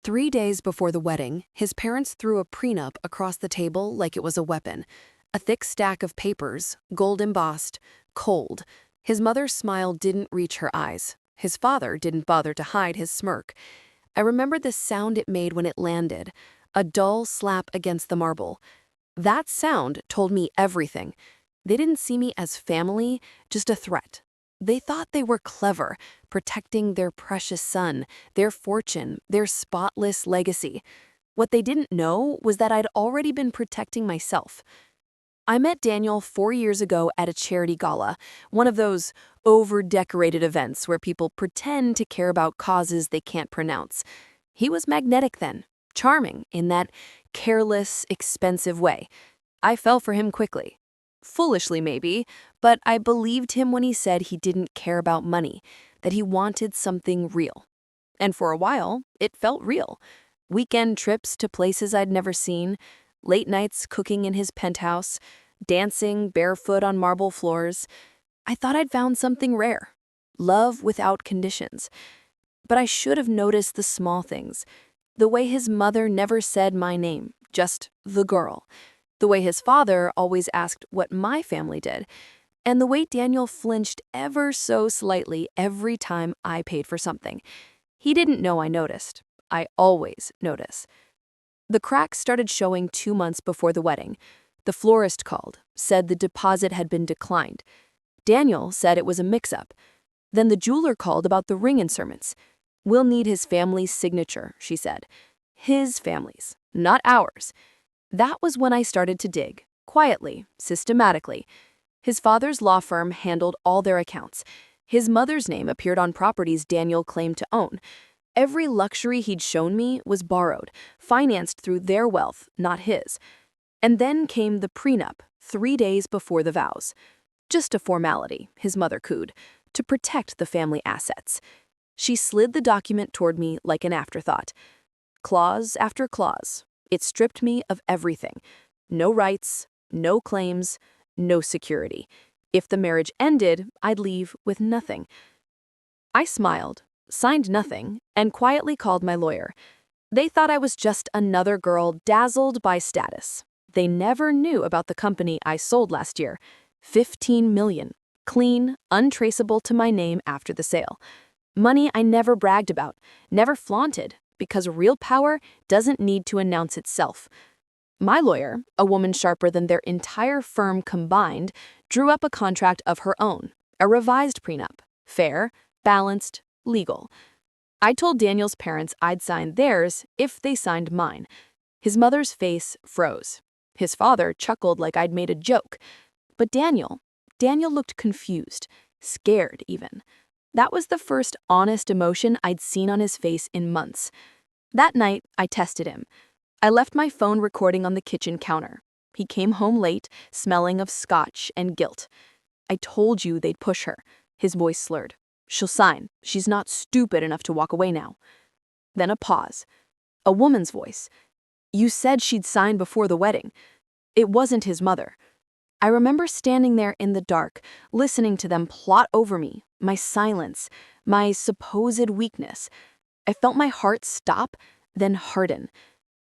3 days before the wedding, his parents threw a prenup across the table like it was a weapon. A thick stack of papers, gold embossed, cold. His mother's smile didn't reach her eyes. His father didn't bother to hide his smirk. I remember the sound it made when it landed, a dull slap against the marble. That sound told me everything. They didn't see me as family, just a threat. They thought they were clever, protecting their precious son, their fortune, their spotless legacy. What they didn't know was that I'd already been protecting myself. I met Daniel 4 years ago at a charity gala, one of those over-decorated events where people pretend to care about causes they can't pronounce. He was magnetic then, charming in that careless, expensive way. I fell for him quickly. Foolishly, maybe, but I believed him when he said he didn't care about money, that he wanted something real. And for a while, it felt real. Weekend trips to places I'd never seen, late nights cooking in his penthouse, dancing barefoot on marble floors. I thought I'd found something rare. Love without conditions. But I should have noticed the small things. The way his mother never said my name, just the girl. The way his father always asked what my family did, and the way Daniel flinched ever so slightly every time I paid for something. He didn't know I noticed. I always notice. The cracks started showing 2 months before the wedding. The florist called, said the deposit had been declined. Daniel said it was a mix-up. Then the jeweler called about the ring inserments. "We'll need his family's signature," she said. His family's, not ours. That was when I started to dig, quietly, systematically. His father's law firm handled all their accounts. His mother's name appeared on properties Daniel claimed to own. Every luxury he'd shown me was borrowed, financed through their wealth, not his. And then came the prenup, 3 days before the vows. Just a formality, his mother cooed, to protect the family assets. She slid the document toward me like an afterthought. Clause after clause. It stripped me of everything. No rights, no claims, no security. If the marriage ended, I'd leave with nothing. I smiled, signed nothing, and quietly called my lawyer. They thought I was just another girl dazzled by status. They never knew about the company I sold last year. 15 million, clean, untraceable to my name after the sale. Money I never bragged about, never flaunted, because real power doesn't need to announce itself. My lawyer, a woman sharper than their entire firm combined, drew up a contract of her own, a revised prenup, fair, balanced, legal. I told Daniel's parents I'd sign theirs if they signed mine. His mother's face froze. His father chuckled like I'd made a joke. But Daniel looked confused, scared even. That was the first honest emotion I'd seen on his face in months. That night, I tested him. I left my phone recording on the kitchen counter. He came home late, smelling of scotch and guilt. "I told you they'd push her." His voice slurred. "She'll sign. She's not stupid enough to walk away now." Then a pause. A woman's voice. "You said she'd sign before the wedding." It wasn't his mother. I remember standing there in the dark, listening to them plot over me, my silence, my supposed weakness. I felt my heart stop, then harden.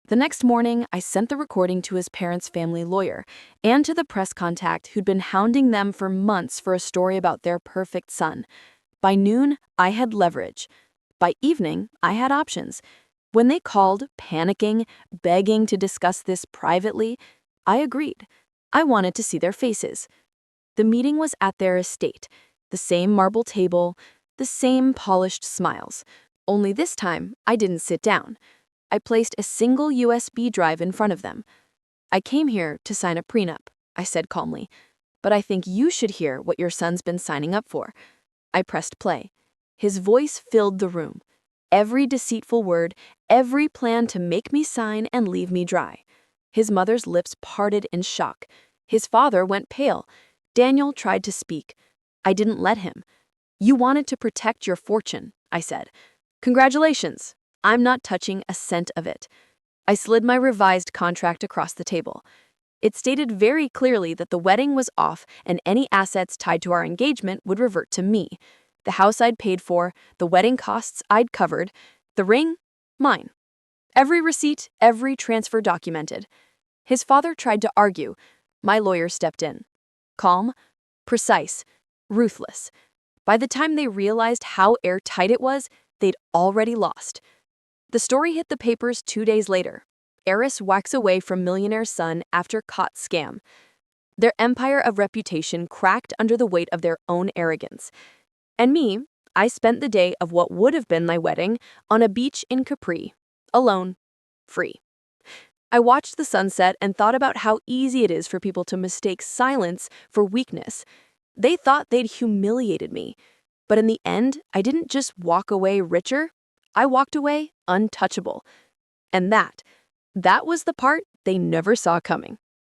The next morning, I sent the recording to his parents' family lawyer and to the press contact who'd been hounding them for months for a story about their perfect son. By noon, I had leverage. By evening, I had options. When they called, panicking, begging to discuss this privately, I agreed. I wanted to see their faces. The meeting was at their estate, the same marble table, the same polished smiles. Only this time, I didn't sit down. I placed a single USB drive in front of them. "I came here to sign a prenup," I said calmly, "but I think you should hear what your son's been signing up for." I pressed play. His voice filled the room. Every deceitful word, every plan to make me sign and leave me dry. His mother's lips parted in shock. His father went pale. Daniel tried to speak. I didn't let him. "You wanted to protect your fortune," I said. "Congratulations. I'm not touching a cent of it." I slid my revised contract across the table. It stated very clearly that the wedding was off and any assets tied to our engagement would revert to me. The house I'd paid for, the wedding costs I'd covered, the ring, mine. Every receipt, every transfer documented. His father tried to argue. My lawyer stepped in. Calm, precise, ruthless. By the time they realized how airtight it was, they'd already lost. The story hit the papers 2 days later. Heiress whacks away from millionaire son after caught scam. Their empire of reputation cracked under the weight of their own arrogance. And me, I spent the day of what would have been my wedding on a beach in Capri, alone, free. I watched the sunset and thought about how easy it is for people to mistake silence for weakness. They thought they'd humiliated me. But in the end, I didn't just walk away richer, I walked away untouchable. And that was the part they never saw coming.